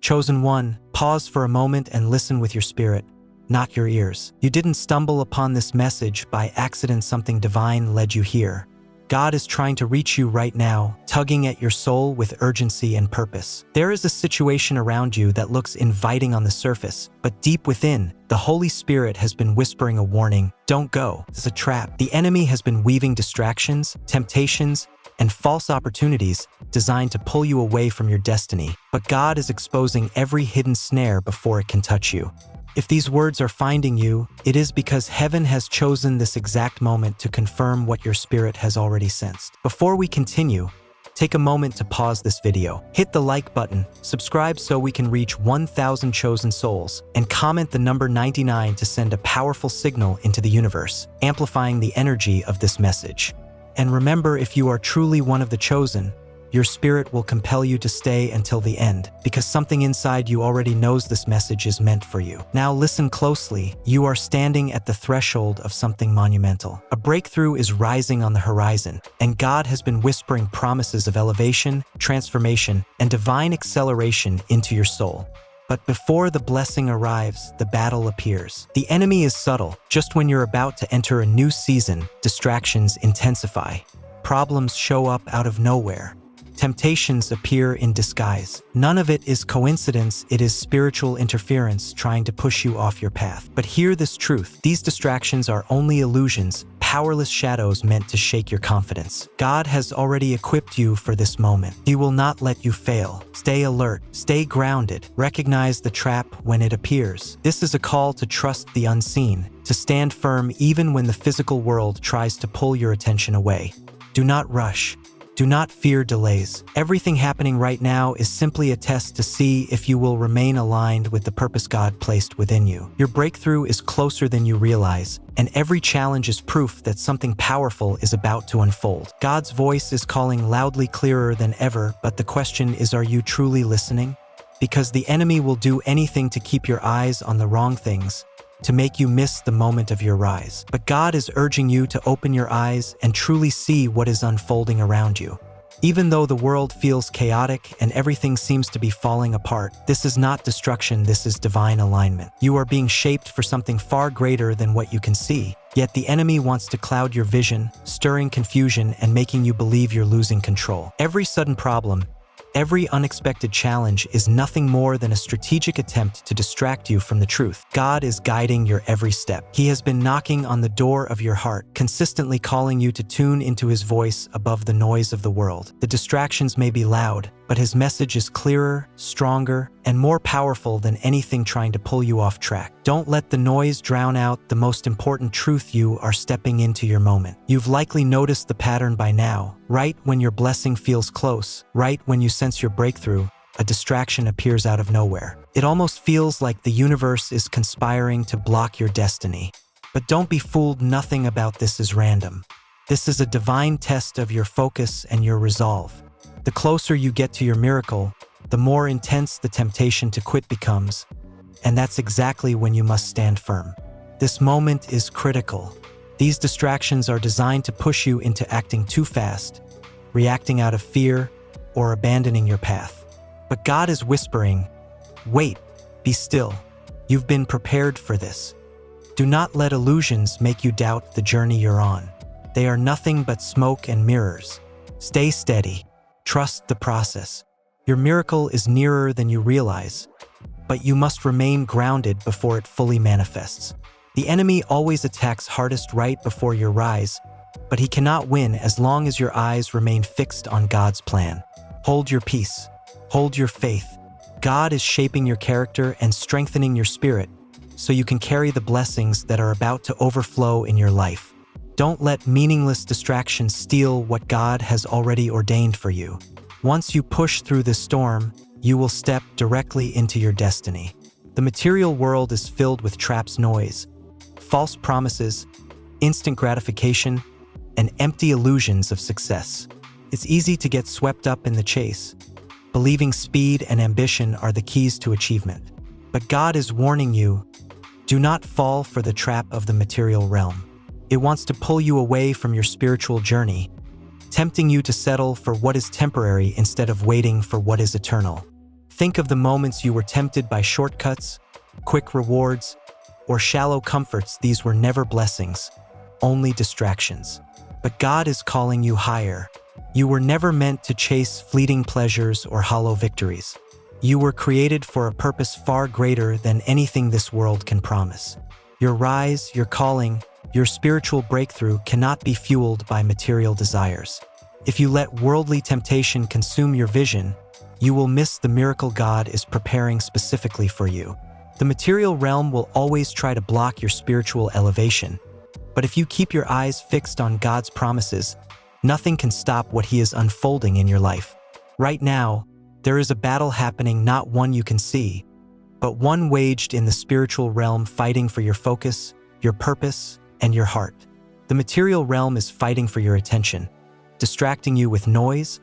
Chosen one, pause for a moment and listen with your spirit, not your ears. You didn't stumble upon this message by accident. Something divine led you here. God is trying to reach you right now, tugging at your soul with urgency and purpose. There is a situation around you that looks inviting on the surface, but deep within, the Holy Spirit has been whispering a warning. Don't go. It's a trap. The enemy has been weaving distractions, temptations, and false opportunities designed to pull you away from your destiny. But God is exposing every hidden snare before it can touch you. If these words are finding you, it is because heaven has chosen this exact moment to confirm what your spirit has already sensed. Before we continue, take a moment to pause this video. Hit the like button, subscribe so we can reach 1,000 chosen souls, and comment the number 99 to send a powerful signal into the universe, amplifying the energy of this message. And remember, if you are truly one of the chosen, your spirit will compel you to stay until the end, because something inside you already knows this message is meant for you. Now listen closely. You are standing at the threshold of something monumental. A breakthrough is rising on the horizon, and God has been whispering promises of elevation, transformation, and divine acceleration into your soul. But before the blessing arrives, the battle appears. The enemy is subtle. Just when you're about to enter a new season, distractions intensify. Problems show up out of nowhere. Temptations appear in disguise. None of it is coincidence, it is spiritual interference trying to push you off your path. But hear this truth: these distractions are only illusions, powerless shadows meant to shake your confidence. God has already equipped you for this moment. He will not let you fail. Stay alert, stay grounded, recognize the trap when it appears. This is a call to trust the unseen, to stand firm even when the physical world tries to pull your attention away. Do not rush. Do not fear delays. Everything happening right now is simply a test to see if you will remain aligned with the purpose God placed within you. Your breakthrough is closer than you realize, and every challenge is proof that something powerful is about to unfold. God's voice is calling loudly, clearer than ever, but the question is, are you truly listening? Because the enemy will do anything to keep your eyes on the wrong things, to make you miss the moment of your rise. But God is urging you to open your eyes and truly see what is unfolding around you. Even though the world feels chaotic and everything seems to be falling apart, this is not destruction, this is divine alignment. You are being shaped for something far greater than what you can see. Yet the enemy wants to cloud your vision, stirring confusion and making you believe you're losing control. Every sudden problem, every unexpected challenge is nothing more than a strategic attempt to distract you from the truth. God is guiding your every step. He has been knocking on the door of your heart, consistently calling you to tune into His voice above the noise of the world. The distractions may be loud, but His message is clearer, stronger, and more powerful than anything trying to pull you off track. Don't let the noise drown out the most important truth: you are stepping into your moment. You've likely noticed the pattern by now. Right when your blessing feels close, right when you sense your breakthrough, a distraction appears out of nowhere. It almost feels like the universe is conspiring to block your destiny. But don't be fooled, nothing about this is random. This is a divine test of your focus and your resolve. The closer you get to your miracle, the more intense the temptation to quit becomes, and that's exactly when you must stand firm. This moment is critical. These distractions are designed to push you into acting too fast, reacting out of fear, or abandoning your path. But God is whispering, wait, be still. You've been prepared for this. Do not let illusions make you doubt the journey you're on. They are nothing but smoke and mirrors. Stay steady. Trust the process. Your miracle is nearer than you realize, but you must remain grounded before it fully manifests. The enemy always attacks hardest right before your rise, but he cannot win as long as your eyes remain fixed on God's plan. Hold your peace. Hold your faith. God is shaping your character and strengthening your spirit so you can carry the blessings that are about to overflow in your life. Don't let meaningless distractions steal what God has already ordained for you. Once you push through the storm, you will step directly into your destiny. The material world is filled with traps, noise, false promises, instant gratification, and empty illusions of success. It's easy to get swept up in the chase, believing speed and ambition are the keys to achievement. But God is warning you, do not fall for the trap of the material realm. It wants to pull you away from your spiritual journey, tempting you to settle for what is temporary instead of waiting for what is eternal. Think of the moments you were tempted by shortcuts, quick rewards, or shallow comforts. These were never blessings, only distractions. But God is calling you higher. You were never meant to chase fleeting pleasures or hollow victories. You were created for a purpose far greater than anything this world can promise. Your rise, your calling, your spiritual breakthrough cannot be fueled by material desires. If you let worldly temptation consume your vision, you will miss the miracle God is preparing specifically for you. The material realm will always try to block your spiritual elevation. But if you keep your eyes fixed on God's promises, nothing can stop what He is unfolding in your life. Right now, there is a battle happening, not one you can see, but one waged in the spiritual realm, fighting for your focus, your purpose, and your heart. The material realm is fighting for your attention, distracting you with noise,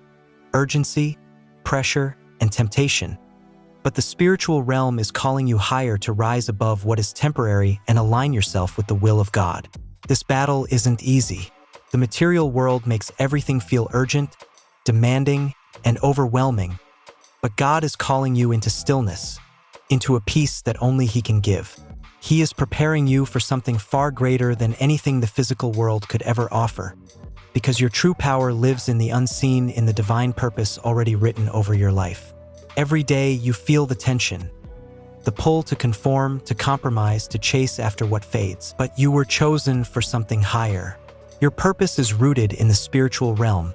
urgency, pressure, and temptation. But the spiritual realm is calling you higher to rise above what is temporary and align yourself with the will of God. This battle isn't easy. The material world makes everything feel urgent, demanding, and overwhelming. But God is calling you into stillness, into a peace that only He can give. He is preparing you for something far greater than anything the physical world could ever offer, because your true power lives in the unseen, in the divine purpose already written over your life. Every day you feel the tension, the pull to conform, to compromise, to chase after what fades. But you were chosen for something higher. Your purpose is rooted in the spiritual realm,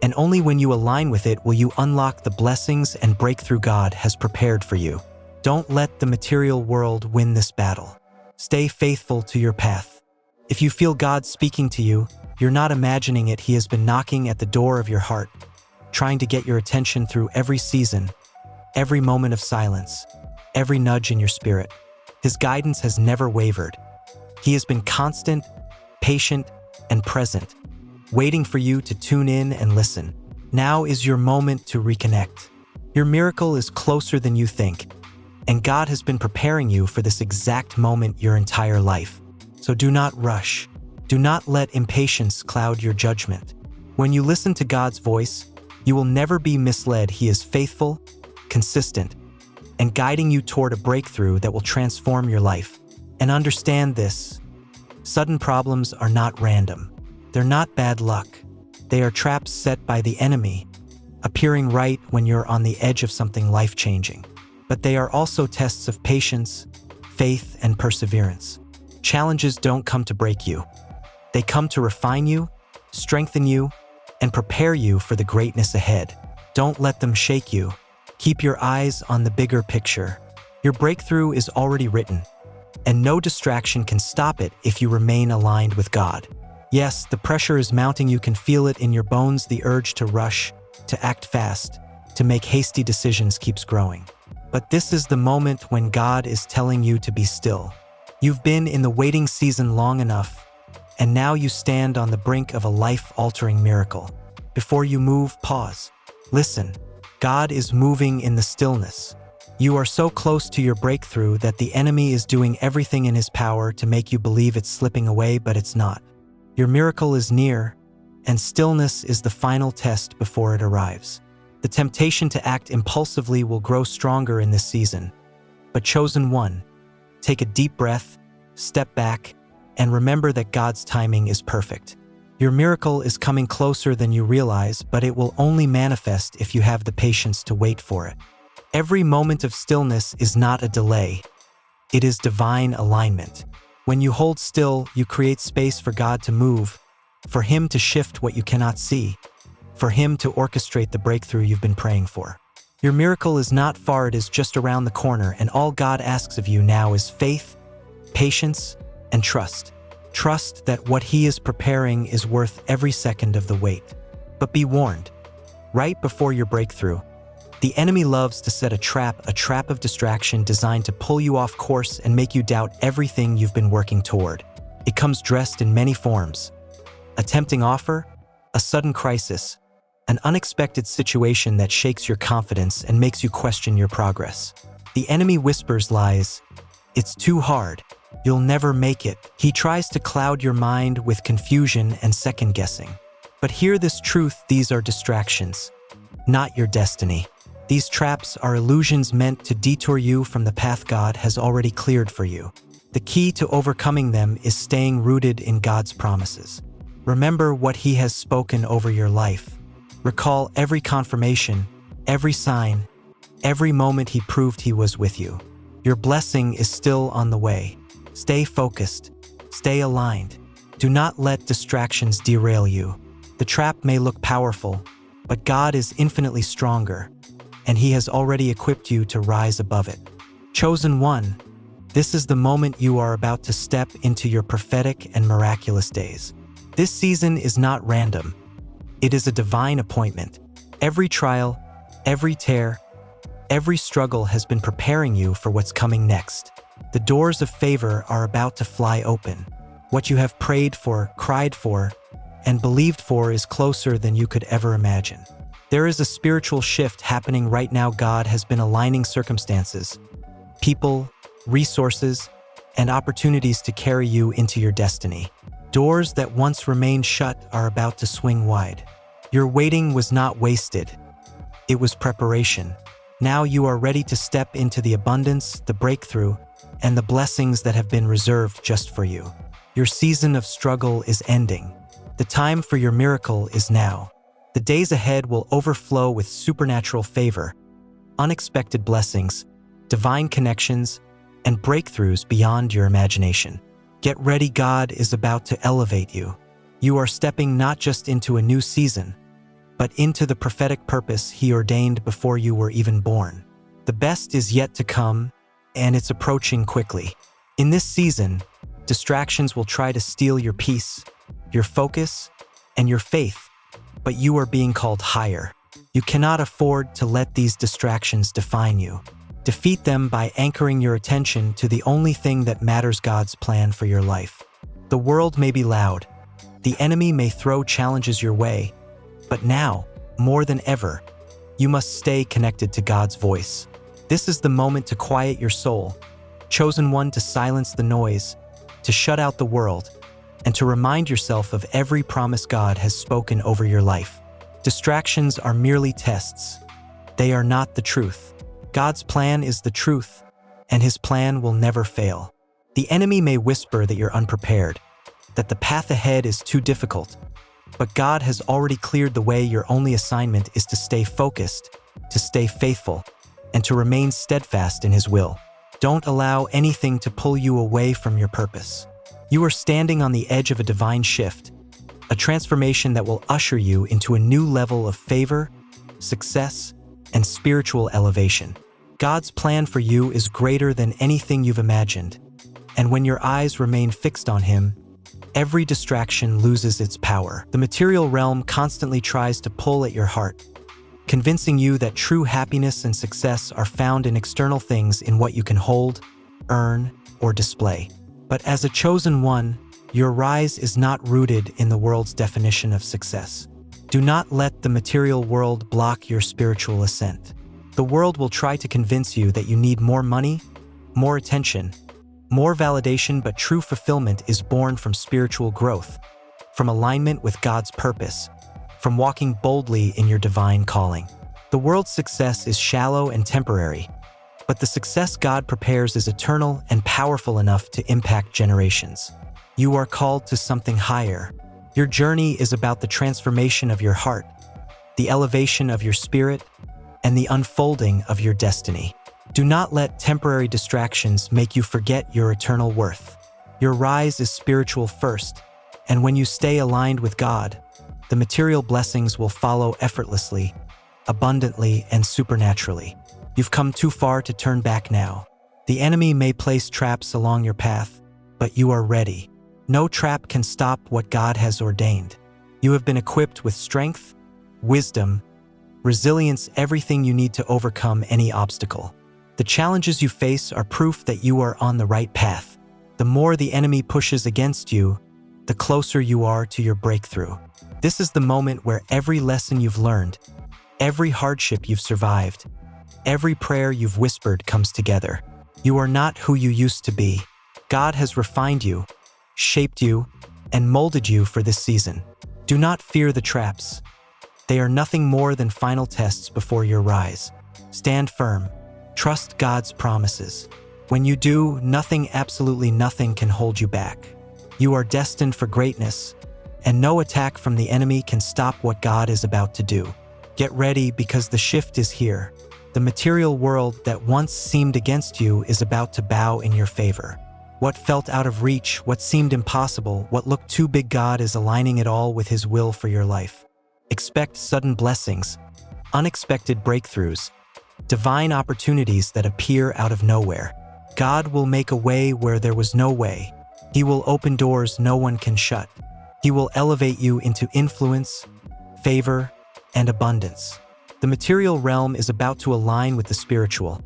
and only when you align with it will you unlock the blessings and breakthrough God has prepared for you. Don't let the material world win this battle. Stay faithful to your path. If you feel God speaking to you, you're not imagining it. He has been knocking at the door of your heart, trying to get your attention through every season, every moment of silence, every nudge in your spirit. His guidance has never wavered. He has been constant, patient, and present, waiting for you to tune in and listen. Now is your moment to reconnect. Your miracle is closer than you think, and God has been preparing you for this exact moment your entire life. So do not rush. Do not let impatience cloud your judgment. When you listen to God's voice, you will never be misled. He is faithful, consistent, and guiding you toward a breakthrough that will transform your life. And understand this: sudden problems are not random. They're not bad luck. They are traps set by the enemy, appearing right when you're on the edge of something life-changing. But they are also tests of patience, faith, and perseverance. Challenges don't come to break you. They come to refine you, strengthen you, and prepare you for the greatness ahead. Don't let them shake you. Keep your eyes on the bigger picture. Your breakthrough is already written, and no distraction can stop it if you remain aligned with God. Yes, the pressure is mounting. You can feel it in your bones. The urge to rush, to act fast, to make hasty decisions keeps growing. But this is the moment when God is telling you to be still. You've been in the waiting season long enough, and now you stand on the brink of a life-altering miracle. Before you move, pause. Listen. God is moving in the stillness. You are so close to your breakthrough that the enemy is doing everything in his power to make you believe it's slipping away, but it's not. Your miracle is near, and stillness is the final test before it arrives. The temptation to act impulsively will grow stronger in this season. But chosen one, take a deep breath, step back, and remember that God's timing is perfect. Your miracle is coming closer than you realize, but it will only manifest if you have the patience to wait for it. Every moment of stillness is not a delay. It is divine alignment. When you hold still, you create space for God to move, for Him to shift what you cannot see, for Him to orchestrate the breakthrough you've been praying for. Your miracle is not far, it is just around the corner, and all God asks of you now is faith, patience, and trust. Trust that what He is preparing is worth every second of the wait. But be warned, right before your breakthrough, the enemy loves to set a trap of distraction designed to pull you off course and make you doubt everything you've been working toward. It comes dressed in many forms: a tempting offer, a sudden crisis, an unexpected situation that shakes your confidence and makes you question your progress. The enemy whispers lies. It's too hard. You'll never make it. He tries to cloud your mind with confusion and second-guessing. But hear this truth: these are distractions, not your destiny. These traps are illusions meant to detour you from the path God has already cleared for you. The key to overcoming them is staying rooted in God's promises. Remember what He has spoken over your life. Recall every confirmation, every sign, every moment He proved He was with you. Your blessing is still on the way. Stay focused. Stay aligned. Do not let distractions derail you. The trap may look powerful, but God is infinitely stronger, and He has already equipped you to rise above it. Chosen one, this is the moment you are about to step into your prophetic and miraculous days. This season is not random. It is a divine appointment. Every trial, every tear, every struggle has been preparing you for what's coming next. The doors of favor are about to fly open. What you have prayed for, cried for, and believed for is closer than you could ever imagine. There is a spiritual shift happening right now. God has been aligning circumstances, people, resources, and opportunities to carry you into your destiny. Doors that once remained shut are about to swing wide. Your waiting was not wasted. It was preparation. Now you are ready to step into the abundance, the breakthrough, and the blessings that have been reserved just for you. Your season of struggle is ending. The time for your miracle is now. The days ahead will overflow with supernatural favor, unexpected blessings, divine connections, and breakthroughs beyond your imagination. Get ready, God is about to elevate you. You are stepping not just into a new season, but into the prophetic purpose He ordained before you were even born. The best is yet to come, and it's approaching quickly. In this season, distractions will try to steal your peace, your focus, and your faith, but you are being called higher. You cannot afford to let these distractions define you. Defeat them by anchoring your attention to the only thing that matters: God's plan for your life. The world may be loud. The enemy may throw challenges your way, but now, more than ever, you must stay connected to God's voice. This is the moment to quiet your soul, chosen one, to silence the noise, to shut out the world, and to remind yourself of every promise God has spoken over your life. Distractions are merely tests. They are not the truth. God's plan is the truth, and His plan will never fail. The enemy may whisper that you're unprepared, that the path ahead is too difficult, but God has already cleared the way. Your only assignment is to stay focused, to stay faithful, and to remain steadfast in His will. Don't allow anything to pull you away from your purpose. You are standing on the edge of a divine shift, a transformation that will usher you into a new level of favor, success, and spiritual elevation. God's plan for you is greater than anything you've imagined, and when your eyes remain fixed on Him, every distraction loses its power. The material realm constantly tries to pull at your heart, convincing you that true happiness and success are found in external things, in what you can hold, earn, or display. But as a chosen one, your rise is not rooted in the world's definition of success. Do not let the material world block your spiritual ascent. The world will try to convince you that you need more money, more attention, more validation, but true fulfillment is born from spiritual growth, from alignment with God's purpose, from walking boldly in your divine calling. The world's success is shallow and temporary, but the success God prepares is eternal and powerful enough to impact generations. You are called to something higher. Your journey is about the transformation of your heart, the elevation of your spirit, and the unfolding of your destiny. Do not let temporary distractions make you forget your eternal worth. Your rise is spiritual first, and when you stay aligned with God, the material blessings will follow effortlessly, abundantly, and supernaturally. You've come too far to turn back now. The enemy may place traps along your path, but you are ready. No trap can stop what God has ordained. You have been equipped with strength, wisdom, resilience, everything you need to overcome any obstacle. The challenges you face are proof that you are on the right path. The more the enemy pushes against you, the closer you are to your breakthrough. This is the moment where every lesson you've learned, every hardship you've survived, every prayer you've whispered comes together. You are not who you used to be. God has refined you, shaped you, and molded you for this season. Do not fear the traps. They are nothing more than final tests before your rise. Stand firm. Trust God's promises. When you do, nothing, absolutely nothing, can hold you back. You are destined for greatness, and no attack from the enemy can stop what God is about to do. Get ready, because the shift is here. The material world that once seemed against you is about to bow in your favor. What felt out of reach, what seemed impossible, what looked too big, God is aligning it all with His will for your life. Expect sudden blessings, unexpected breakthroughs, divine opportunities that appear out of nowhere. God will make a way where there was no way. He will open doors no one can shut. He will elevate you into influence, favor, and abundance. The material realm is about to align with the spiritual,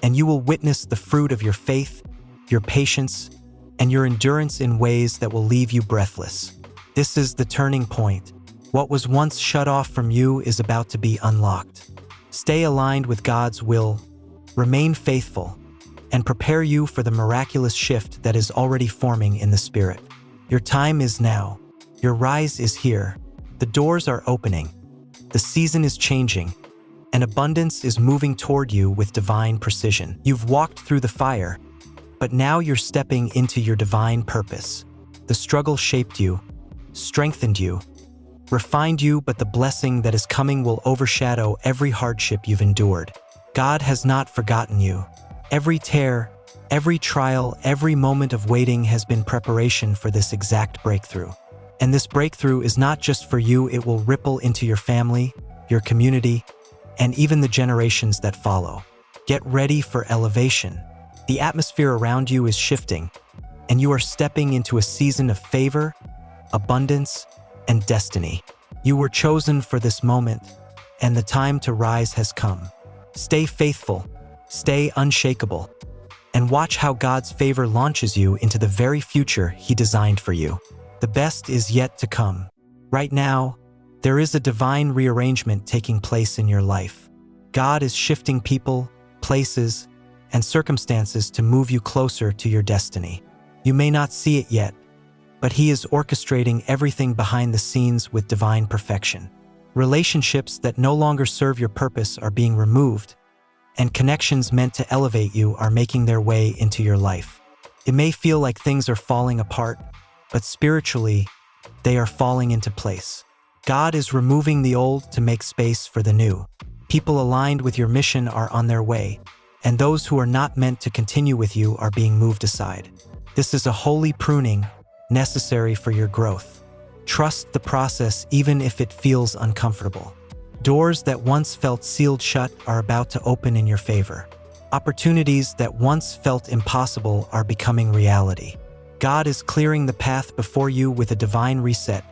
and you will witness the fruit of your faith, your patience, and your endurance in ways that will leave you breathless. This is the turning point. What was once shut off from you is about to be unlocked. Stay aligned with God's will, remain faithful, and prepare you for the miraculous shift that is already forming in the spirit. Your time is now. Your rise is here. The doors are opening. The season is changing, and abundance is moving toward you with divine precision. You've walked through the fire, but now you're stepping into your divine purpose. The struggle shaped you, strengthened you, refined you, but the blessing that is coming will overshadow every hardship you've endured. God has not forgotten you. Every tear, every trial, every moment of waiting has been preparation for this exact breakthrough. And this breakthrough is not just for you, it will ripple into your family, your community, and even the generations that follow. Get ready for elevation. The atmosphere around you is shifting, and you are stepping into a season of favor, abundance, and destiny. You were chosen for this moment, and the time to rise has come. Stay faithful, stay unshakable, and watch how God's favor launches you into the very future He designed for you. The best is yet to come. Right now, there is a divine rearrangement taking place in your life. God is shifting people, places, and circumstances to move you closer to your destiny. You may not see it yet, but He is orchestrating everything behind the scenes with divine perfection. Relationships that no longer serve your purpose are being removed, and connections meant to elevate you are making their way into your life. It may feel like things are falling apart, but spiritually, they are falling into place. God is removing the old to make space for the new. People aligned with your mission are on their way, and those who are not meant to continue with you are being moved aside. This is a holy pruning, necessary for your growth. Trust the process even if it feels uncomfortable. Doors that once felt sealed shut are about to open in your favor. Opportunities that once felt impossible are becoming reality. God is clearing the path before you with a divine reset,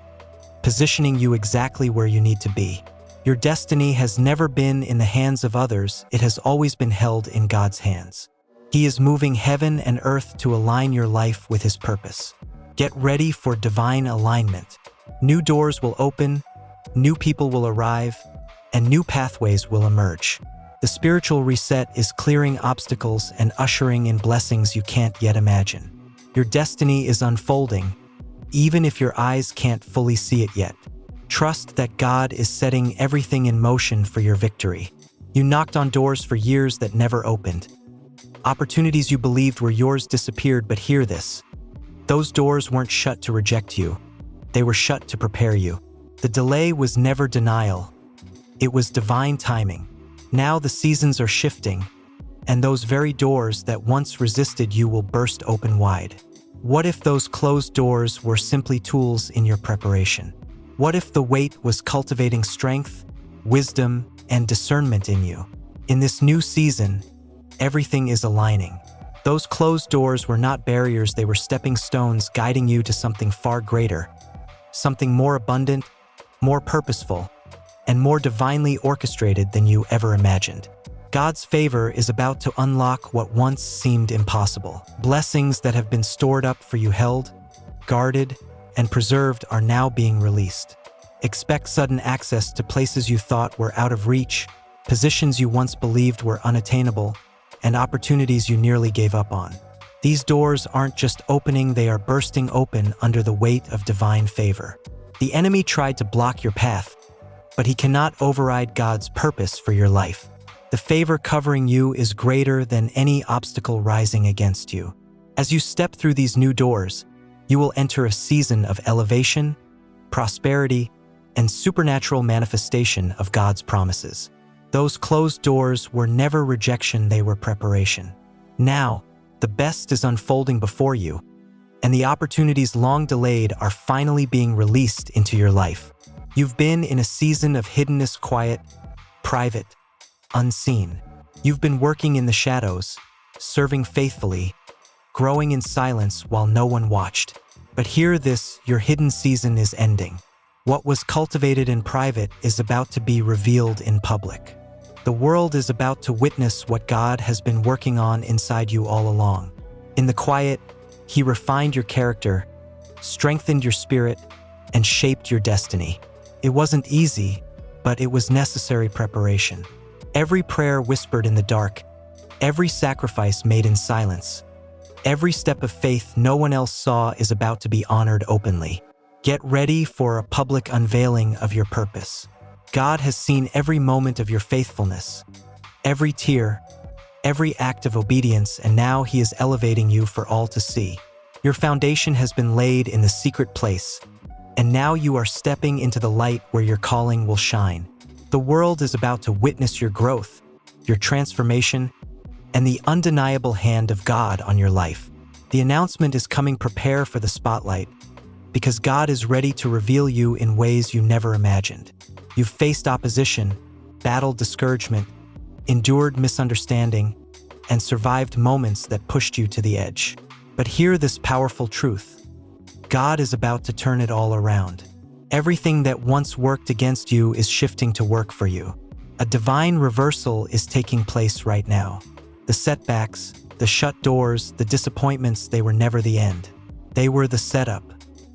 positioning you exactly where you need to be. Your destiny has never been in the hands of others, it has always been held in God's hands. He is moving heaven and earth to align your life with His purpose. Get ready for divine alignment. New doors will open, new people will arrive, and new pathways will emerge. The spiritual reset is clearing obstacles and ushering in blessings you can't yet imagine. Your destiny is unfolding, even if your eyes can't fully see it yet. Trust that God is setting everything in motion for your victory. You knocked on doors for years that never opened. Opportunities you believed were yours disappeared, but hear this. Those doors weren't shut to reject you. They were shut to prepare you. The delay was never denial. It was divine timing. Now the seasons are shifting, and those very doors that once resisted you will burst open wide. What if those closed doors were simply tools in your preparation? What if the wait was cultivating strength, wisdom, and discernment in you? In this new season, everything is aligning. Those closed doors were not barriers, they were stepping stones guiding you to something far greater, something more abundant, more purposeful, and more divinely orchestrated than you ever imagined. God's favor is about to unlock what once seemed impossible. Blessings that have been stored up for you, held, guarded, and preserved are now being released. Expect sudden access to places you thought were out of reach, positions you once believed were unattainable, and opportunities you nearly gave up on. These doors aren't just opening, they are bursting open under the weight of divine favor. The enemy tried to block your path, but he cannot override God's purpose for your life. The favor covering you is greater than any obstacle rising against you. As you step through these new doors, you will enter a season of elevation, prosperity, and supernatural manifestation of God's promises. Those closed doors were never rejection, they were preparation. Now, the best is unfolding before you, and the opportunities long delayed are finally being released into your life. You've been in a season of hiddenness, quiet, private, unseen. You've been working in the shadows, serving faithfully, growing in silence while no one watched. But hear this, your hidden season is ending. What was cultivated in private is about to be revealed in public. The world is about to witness what God has been working on inside you all along. In the quiet, He refined your character, strengthened your spirit, and shaped your destiny. It wasn't easy, but it was necessary preparation. Every prayer whispered in the dark, every sacrifice made in silence, every step of faith no one else saw is about to be honored openly. Get ready for a public unveiling of your purpose. God has seen every moment of your faithfulness, every tear, every act of obedience, and now He is elevating you for all to see. Your foundation has been laid in the secret place, and now you are stepping into the light where your calling will shine. The world is about to witness your growth, your transformation, and the undeniable hand of God on your life. The announcement is coming. Prepare for the spotlight, because God is ready to reveal you in ways you never imagined. You've faced opposition, battled discouragement, endured misunderstanding, and survived moments that pushed you to the edge. But hear this powerful truth. God is about to turn it all around. Everything that once worked against you is shifting to work for you. A divine reversal is taking place right now. The setbacks, the shut doors, the disappointments, they were never the end. They were the setup.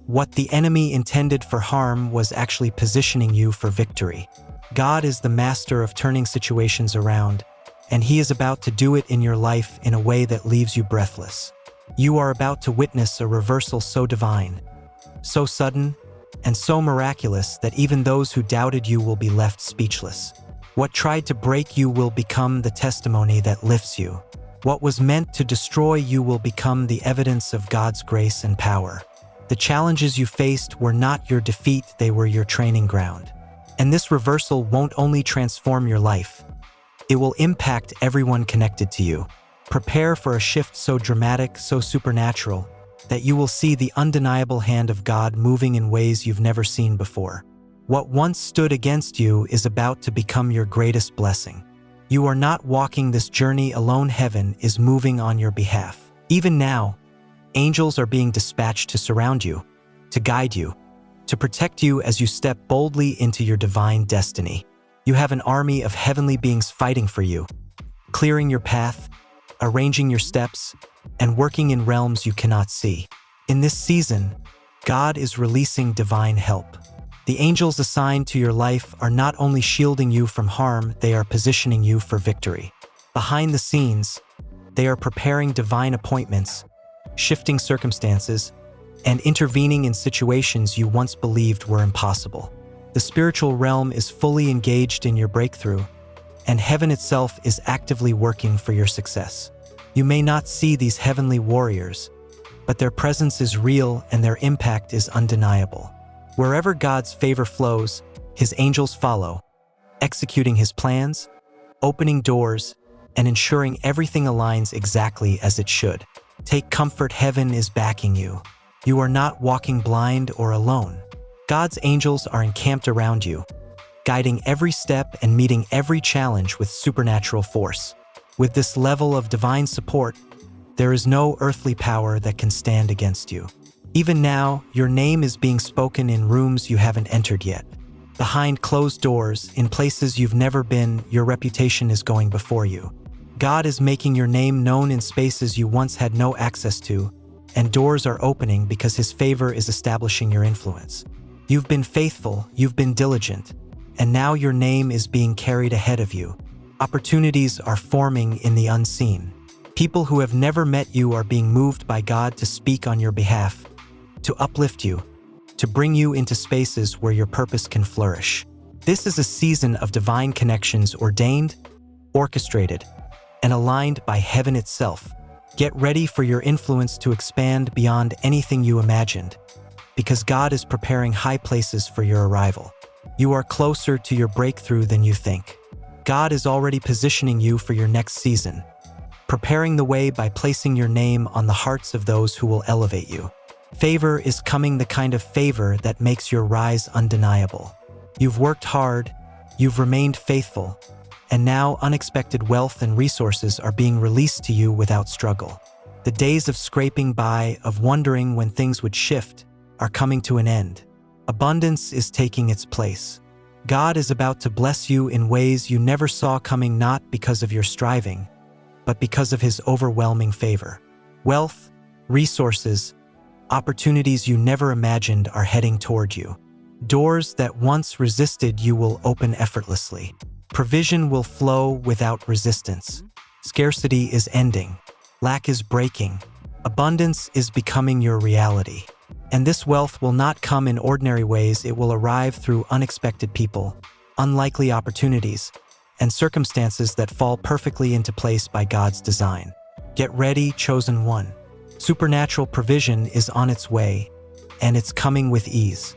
What the enemy intended for harm was actually positioning you for victory. God is the master of turning situations around, and He is about to do it in your life in a way that leaves you breathless. You are about to witness a reversal so divine, so sudden, and so miraculous that even those who doubted you will be left speechless. What tried to break you will become the testimony that lifts you. What was meant to destroy you will become the evidence of God's grace and power. The challenges you faced were not your defeat, they were your training ground. And this reversal won't only transform your life, it will impact everyone connected to you. Prepare for a shift so dramatic, so supernatural, that you will see the undeniable hand of God moving in ways you've never seen before. What once stood against you is about to become your greatest blessing. You are not walking this journey alone. Heaven is moving on your behalf. Even now, angels are being dispatched to surround you, to guide you, to protect you as you step boldly into your divine destiny. You have an army of heavenly beings fighting for you, clearing your path, arranging your steps, and working in realms you cannot see. In this season, God is releasing divine help. The angels assigned to your life are not only shielding you from harm, they are positioning you for victory. Behind the scenes, they are preparing divine appointments, shifting circumstances, and intervening in situations you once believed were impossible. The spiritual realm is fully engaged in your breakthrough, and heaven itself is actively working for your success. You may not see these heavenly warriors, but their presence is real and their impact is undeniable. Wherever God's favor flows, His angels follow, executing His plans, opening doors, and ensuring everything aligns exactly as it should. Take comfort, heaven is backing you. You are not walking blind or alone. God's angels are encamped around you, guiding every step and meeting every challenge with supernatural force. With this level of divine support, there is no earthly power that can stand against you. Even now, your name is being spoken in rooms you haven't entered yet. Behind closed doors, in places you've never been, your reputation is going before you. God is making your name known in spaces you once had no access to, and doors are opening because His favor is establishing your influence. You've been faithful, you've been diligent, and now your name is being carried ahead of you. Opportunities are forming in the unseen. People who have never met you are being moved by God to speak on your behalf, to uplift you, to bring you into spaces where your purpose can flourish. This is a season of divine connections ordained orchestrated, and aligned by heaven itself. Get ready for your influence to expand beyond anything you imagined, because God is preparing high places for your arrival. You are closer to your breakthrough than you think. God is already positioning you for your next season, preparing the way by placing your name on the hearts of those who will elevate you. Favor is coming, the kind of favor that makes your rise undeniable. You've worked hard, you've remained faithful, and now unexpected wealth and resources are being released to you without struggle. The days of scraping by, of wondering when things would shift, are coming to an end. Abundance is taking its place. God is about to bless you in ways you never saw coming, not because of your striving, but because of His overwhelming favor. Wealth, resources, opportunities you never imagined are heading toward you. Doors that once resisted you will open effortlessly. Provision will flow without resistance. Scarcity is ending. Lack is breaking. Abundance is becoming your reality. And this wealth will not come in ordinary ways. It will arrive through unexpected people, unlikely opportunities, and circumstances that fall perfectly into place by God's design. Get ready, chosen one. Supernatural provision is on its way, and it's coming with ease.